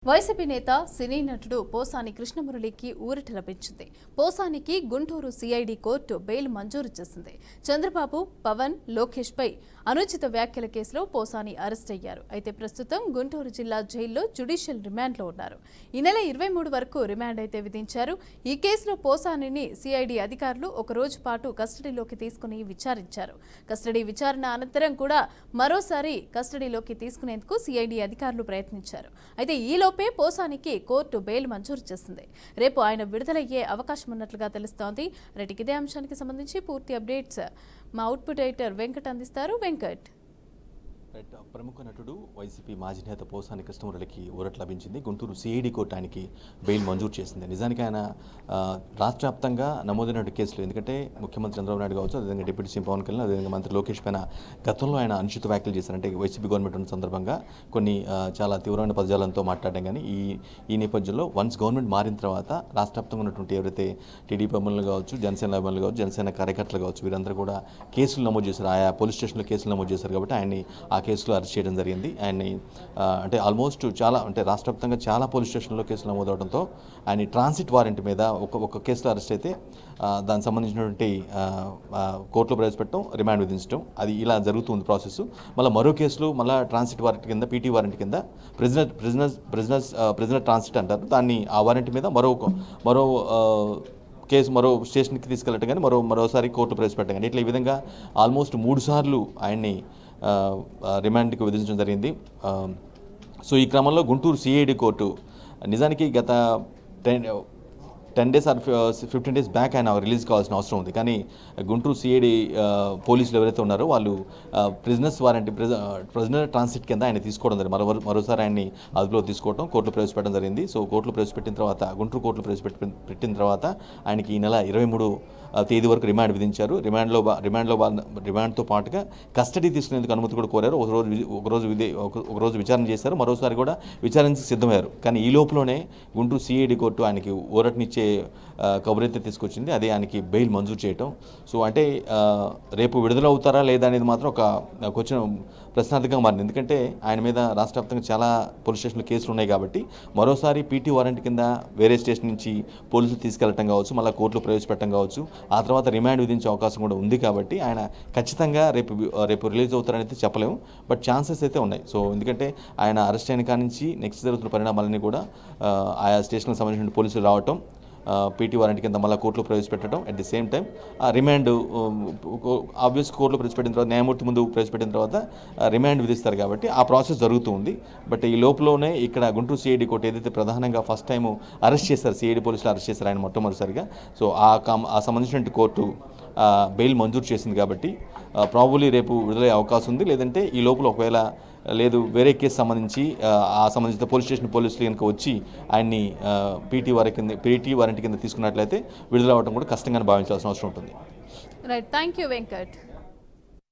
YCP నేత సినీ నటుడు పోసాని కృష్ణమురళికి ఊరట లభించింది. పోసానికి గుంటూరు సిఐడి కోర్టు బెయిల్ మంజూరు చేసింది. చంద్రబాబు, పవన్, లోకేష్ పై అనుచిత వ్యాఖ్యల కేసులో పోసాని అరెస్ట్ అయ్యారు. అయితే ప్రస్తుతం గుంటూరు జిల్లా జైల్లో జ్యుడిషియల్ రిమాండ్లో ఉన్నారు. ఈ నెల 23 వరకు రిమాండ్ అయితే విధించారు. ఈ కేసులో పోసానిని సిఐడి అధికారులు ఒక రోజు పాటు కస్టడీలోకి తీసుకుని విచారించారు. కస్టడీ విచారణ అనంతరం కూడా మరోసారి కస్టడీలోకి తీసుకునేందుకు సిఐడి అధికారులు ప్రయత్నించారు. అయితే ఈలోపే పోసానికి కోర్టు బెయిల్ మంజూరు చేసింది. రేపు ఆయన విడుదలయ్యే అవకాశం ఉన్నట్లుగా తెలుస్తోంది. రేటికి ఇదే అంశానికి సంబంధించి పూర్తి అప్డేట్స్ మా అవుట్పుట్ ఎడిటర్ వెంకట్ అందిస్తారు. వెంకట్, ప్రముఖ నటుడు వైసీపీ మాజీ నేత పోసాని కృష్ణమురళికి ఊరట లభించింది. గుంటూరు సిఐడి కోర్టు ఆయనకి బెయిల్ మంజూరు చేసింది. నిజానికి ఆయన రాష్ట్ర వ్యాప్తంగా నమోదైన కేసులు, ఎందుకంటే ముఖ్యమంత్రి చంద్రబాబు నాయుడు కావచ్చు, అదేవిధంగా డిప్యూటీ సీఎం పవన్ కళ్యాణ్, అదేవిధంగా మంత్రి లోకేష్ పైన గతంలో ఆయన అనుచిత వ్యాఖ్యలు చేశారు. అంటే వైసీపీ గవర్నమెంట్ ఉన్న సందర్భంగా కొన్ని చాలా తీవ్రమైన పదజాలంతో మాట్లాడడం. కానీ ఈ నేపథ్యంలో వన్స్ గవర్నమెంట్ మారిన తర్వాత రాష్ట్ర వ్యాప్తంగా ఉన్నటువంటి ఎవరైతే టీడీపీ అభిమానులు కావచ్చు, జనసేన అభిమానులు కావచ్చు, జనసేన కార్యకర్తలు కావచ్చు, వీరందరూ కూడా కేసులు నమోదు చేశారు. ఆయా పోలీస్ స్టేషన్లో కేసులు నమోదు చేశారు. కాబట్టి ఆయన్ని ఆ కేసులో అరెస్ట్ చేయడం జరిగింది. ఆయన్ని అంటే ఆల్మోస్ట్ చాలా అంటే రాష్ట్ర వ్యాప్తంగా చాలా పోలీస్ స్టేషన్లో కేసులు నమోదవడంతో ఆయన ట్రాన్సిట్ వారెంట్ మీద ఒక కేసులో అరెస్ట్ అయితే దానికి సంబంధించినటువంటి కోర్టులో ప్రవేశపెట్టడం, రిమాండ్ విధించడం, అది ఇలా జరుగుతుంది ప్రాసెస్. మళ్ళీ మరో కేసులు మళ్ళీ ట్రాన్సిట్ వారెంట్ కింద, పీటీ వారెంట్ కింద ప్రిజనర్ ట్రాన్సిట్ అంటారు దాన్ని. ఆ వారెంట్ మీద మరో కేసు మరో స్టేషన్కి తీసుకెళ్ళటం కానీ మరోసారి కోర్టు ప్రవేశపెట్టడం కానీ, ఇట్లా ఈ విధంగా ఆల్మోస్ట్ 3 సార్లు ఆయన్ని రిమాండ్కి విధించడం జరిగింది. సో ఈ క్రమంలో గుంటూరు సిఐడి కోర్టు నిజానికి గత 10 days ఆర్ 15 days బ్యాక్ ఆయన రిలీజ్ కావాల్సిన అవసరం ఉంది. కానీ గుంటూరు సిఐడి పోలీసులు ఎవరైతే ఉన్నారో వాళ్ళు ప్రిజనర్ ట్రాన్సిట్ కింద ఆయన తీసుకోవడం జరిగింది. మరోసారి ఆయన్ని అదుపులో తీసుకోవడం, కోర్టులో ప్రవేశపెట్టడం జరిగింది. సో కోర్టులో ప్రవేశపెట్టిన తర్వాత, గుంటూరు కోర్టులో ప్రవేశపెట్టిన తర్వాత ఆయనకి ఈ నెల 23 తేదీ వరకు రిమాండ్ విధించారు. రిమాండ్తో పాటుగా కస్టడీ తీసుకునేందుకు అనుమతి కూడా కోరారు. ఒకరోజు విచారణ చేశారు, మరోసారి కూడా విచారణకు సిద్ధమయ్యారు. కానీ ఈ లోపలనే గుంటూరు సిఐడి కోర్టు ఆయనకి ఊరటనిచ్చే కబురైతే తీసుకొచ్చింది. అదే ఆయనకి బెయిల్ మంజూరు చేయటం. సో అంటే రేపు విడుదల అవుతారా లేదా అనేది మాత్రం ఒక కొంచెం ప్రశ్నార్థకంగా మారింది. ఎందుకంటే ఆయన మీద రాష్ట్ర వ్యాప్తంగా చాలా పోలీస్ స్టేషన్లో కేసులు ఉన్నాయి కాబట్టి మరోసారి పీటీ వారెంట్ కింద వేరే స్టేషన్ నుంచి పోలీసులు తీసుకెళ్లడం కావచ్చు, మళ్ళీ కోర్టులో ప్రవేశపెట్టడం కావచ్చు, ఆ తర్వాత రిమాండ్ విధించే అవకాశం కూడా ఉంది. కాబట్టి ఆయన ఖచ్చితంగా రేపు రిలీజ్ అవుతారని అయితే చెప్పలేము, బట్ ఛాన్సెస్ అయితే ఉన్నాయి. సో ఎందుకంటే ఆయన అరెస్ట్ అయిన కాడి నుంచి నెక్స్ట్ జరుగుతున్న పరిణామాలన్నీ కూడా ఆయా స్టేషన్కి సంబంధించిన పోలీసులు రావటం, పీటీ వారెంట్ కింద మళ్ళీ కోర్టులో ప్రవేశపెట్టడం, at the same time remand obvious కోర్టులో ప్రవేశపెట్టిన తర్వాత, న్యాయమూర్తి ముందు ప్రవేశపెట్టిన తర్వాత రిమాండ్ విధిస్తారు. కాబట్టి ఆ ప్రాసెస్ జరుగుతూ ఉంది. బట్ ఈ లోపలనే ఇక్కడ గుంటూరు సిఐడి కోర్టు ఏదైతే ప్రధానంగా ఫస్ట్ టైం అరెస్ట్ చేశారు, సిఐడి పోలీసులు అరెస్ట్ చేశారు ఆయన మొట్టమొదటిసారిగా. సో ఆ సంబంధించిన కోర్టు బెయిల్ మంజూరు చేసింది. కాబట్టి ప్రాబబ్లీ రేపు విడుదలయ్యే అవకాశం ఉంది. లేదంటే ఈ లోపల ఒకవేళ లేదు వేరే కేసు సంబంధించి ఆ సంబంధిత పోలీస్ స్టేషన్ పోలీసులు కనుక వచ్చి ఆయన్ని పీటీ వారెంట్ కింద తీసుకున్నట్లయితే విడుదల అవ్వడం కూడా కష్టంగానే భావించాల్సిన అవసరం ఉంటుంది. Right, thank you Venkat.